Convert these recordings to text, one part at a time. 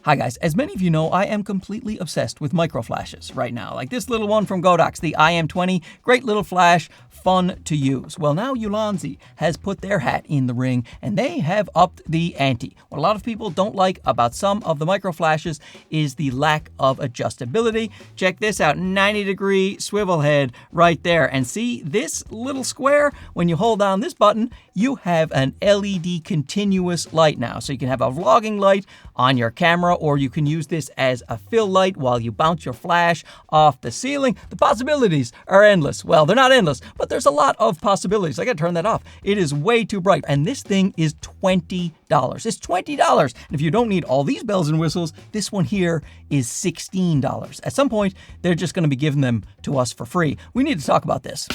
Hi guys, as many of you know, I am completely obsessed with micro flashes right now. Like this little one from Godox, the IM20, great little flash, fun to use. Well, now Ulanzi has put their hat in the ring and they have upped the ante. What a lot of people don't like about some of the micro flashes is the lack of adjustability. Check this out, 90-degree swivel head right there. And see this little square? When you hold down this button, you have an LED continuous light now. So you can have a vlogging light on your camera, or you can use this as a fill light while you bounce your flash off the ceiling. The possibilities are endless. Well, they're not endless, but there's a lot of possibilities. I gotta turn that off. It is way too bright. And this thing is $20. It's $20. And if you don't need all these bells and whistles, this one here is $16. At some point, they're just gonna be giving them to us for free. We need to talk about this.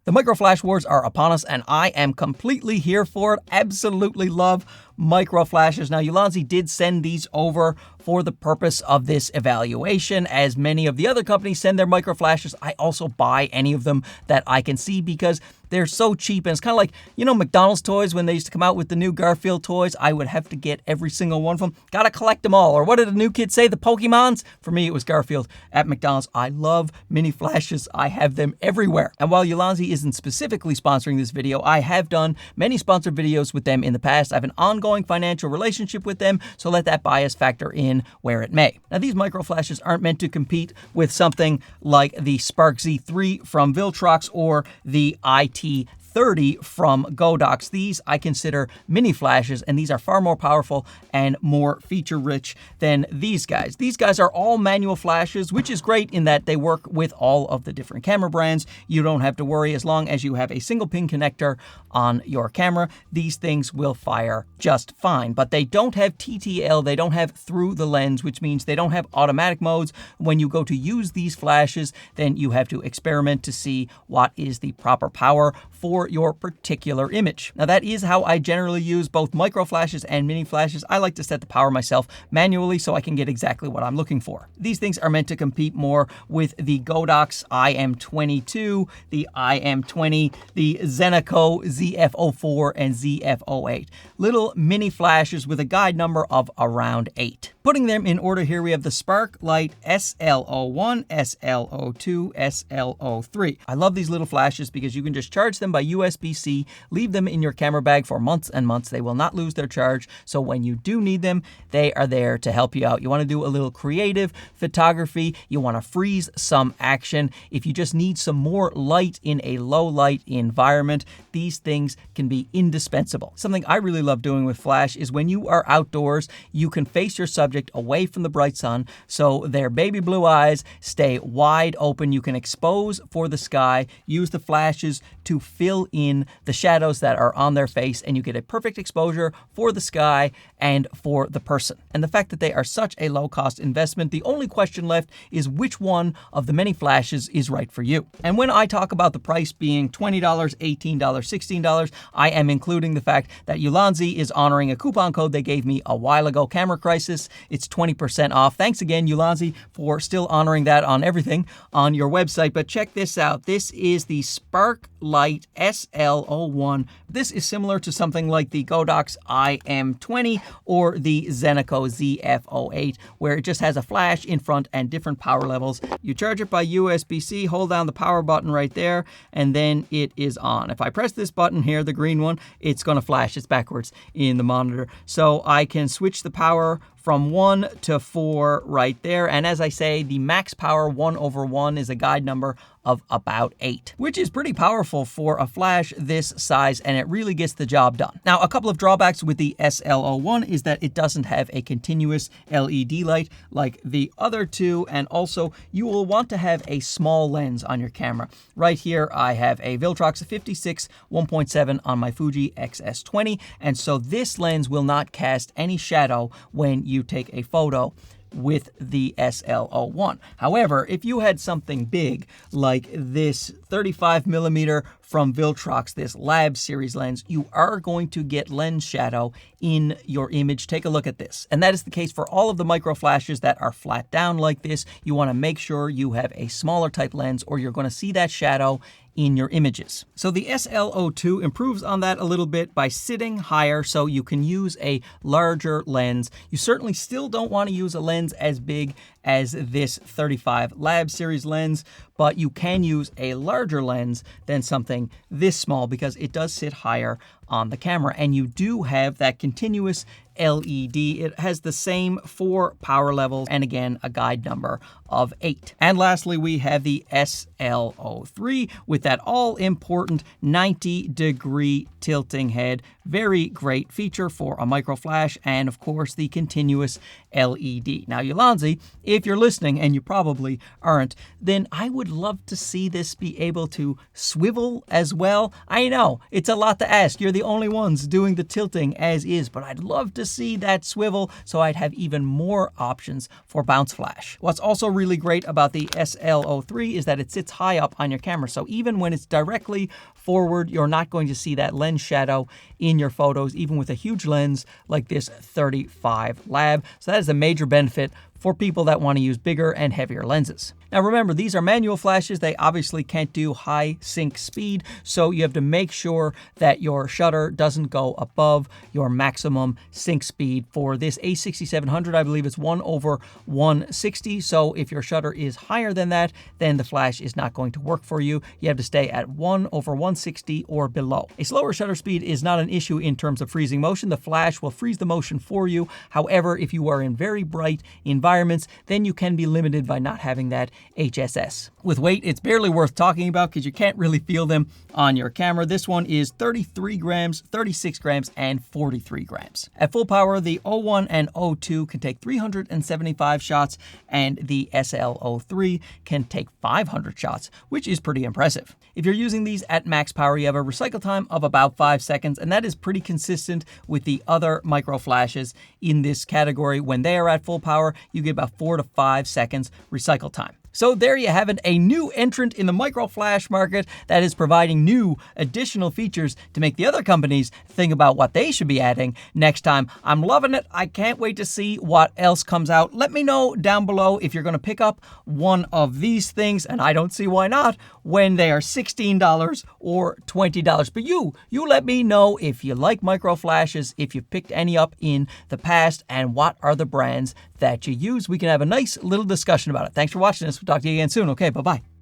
The micro flash wars are upon us, and I am completely here for it. Absolutely love micro flashes. Now, Ulanzi did send these over for the purpose of this evaluation. As many of the other companies send their micro flashes, I also buy any of them that I can see because they're so cheap. And it's kind of like, you know, McDonald's toys when they used to come out with the new Garfield toys. I would have to get every single one of them. Gotta collect them all. Or what did the new kids say? The Pokemons? For me, it was Garfield at McDonald's. I love mini flashes. I have them everywhere. And while Ulanzi isn't specifically sponsoring this video, I have done many sponsored videos with them in the past. I have an ongoing financial relationship with them, so let that bias factor in where it may. Now, these micro flashes aren't meant to compete with something like the Spark Z3 from Viltrox or the IT30 from Godox. These I consider mini flashes, and these are far more powerful and more feature rich than these guys. These guys are all manual flashes, which is great in that they work with all of the different camera brands. You don't have to worry as long as you have a single pin connector on your camera. These things will fire just fine, but they don't have TTL. They don't have through the lens, which means they don't have automatic modes. When you go to use these flashes, then you have to experiment to see what is the proper power for your particular image. Now, that is how I generally use both micro flashes and mini flashes. I like to set the power myself manually so I can get exactly what I'm looking for. These things are meant to compete more with the Godox IM22, the IM20, the Zeneco ZF04 and ZF08. Little mini flashes with a guide number of around 8. Putting them in order here, we have the Sparklight SL01, SL02, SL03. I love these little flashes because you can just charge them by USB-C, leave them in your camera bag for months and months. They will not lose their charge. So when you do need them, they are there to help you out. You want to do a little creative photography. You want to freeze some action. If you just need some more light in a low light environment, these things can be indispensable. Something I really love doing with flash is when you are outdoors, you can face your subject away from the bright sun so their baby blue eyes stay wide open. You can expose for the sky, use the flashes to fill in the shadows that are on their face, and you get a perfect exposure for the sky and for the person. And the fact that they are such a low-cost investment, the only question left is which one of the many flashes is right for you. And when I talk about the price being $20, $18, $16, I am including the fact that Ulanzi is honoring a coupon code they gave me a while ago, Camera Crisis. It's 20% off. Thanks again, Ulanzi, for still honoring that on everything on your website. But check this out. This is the Sparklight SL01. This is similar to something like the Godox IM20 or the Zeneco ZF08, where it just has a flash in front and different power levels. You charge it by USB-C, hold down the power button right there, and then it is on. If I press this button here, the green one, it's going to flash. It's backwards in the monitor. So I can switch the power from 1 to 4 right there. And as I say, the max power 1/1 is a guide number of about 8, which is pretty powerful for a flash this size, and it really gets the job done. Now, a couple of drawbacks with the SL01 is that it doesn't have a continuous LED light like the other two, and also you will want to have a small lens on your camera. Right here, I have a Viltrox 56 1.7 on my Fuji XS20, and so this lens will not cast any shadow when you take a photo with the SL01. However, if you had something big like this 35mm from Viltrox, this Lab Series lens, you are going to get lens shadow in your image. Take a look at this. And that is the case for all of the micro flashes that are flat down like this. You want to make sure you have a smaller type lens or you're going to see that shadow in your images. So the SL02 improves on that a little bit by sitting higher so you can use a larger lens. You certainly still don't want to use a lens as big as this 35 Lab Series lens, but you can use a larger lens than something this small because it does sit higher on the camera. And you do have that continuous LED. It has the same 4 power levels and again, a guide number of 8. And lastly, we have the SL03 with that all important 90-degree tilting head. Very great feature for a micro flash and of course the continuous LED. Now, Ulanzi, if you're listening, and you probably aren't, then I would love to see this be able to swivel as well. I know it's a lot to ask. You're the only ones doing the tilting as is, but I'd love to see that swivel so I'd have even more options for bounce flash. What's also really great about the SL03 is that it sits high up on your camera. So even when it's directly forward, you're not going to see that lens shadow in your photos, even with a huge lens like this 35 Lab. So that is a major benefit for people that want to use bigger and heavier lenses. Now remember, these are manual flashes. They obviously can't do high sync speed, so you have to make sure that your shutter doesn't go above your maximum sync speed. For this A6700, I believe it's 1/160, so if your shutter is higher than that, then the flash is not going to work for you. You have to stay at 1/160 or below. A slower shutter speed is not an issue in terms of freezing motion. The flash will freeze the motion for you. However, if you are in very bright environments, then you can be limited by not having that HSS. With weight, it's barely worth talking about because you can't really feel them on your camera. This one is 33 grams, 36 grams, and 43 grams. At full power, the 01 and 02 can take 375 shots, and the SL03 can take 500 shots, which is pretty impressive. If you're using these at max power, you have a recycle time of about 5 seconds, and that is pretty consistent with the other micro flashes in this category. When they are at full power, you get about 4 to 5 seconds recycle time. So there you have it, a new entrant in the micro flash market that is providing new additional features to make the other companies think about what they should be adding next time. I'm loving it. I can't wait to see what else comes out. Let me know down below if you're going to pick up one of these things, and I don't see why not, when they are $16 or $20. But you let me know if you like micro flashes, if you've picked any up in the past, and what are the brands that you use. We can have a nice little discussion about it. Thanks for watching this. We'll talk to you again soon. Okay, bye-bye.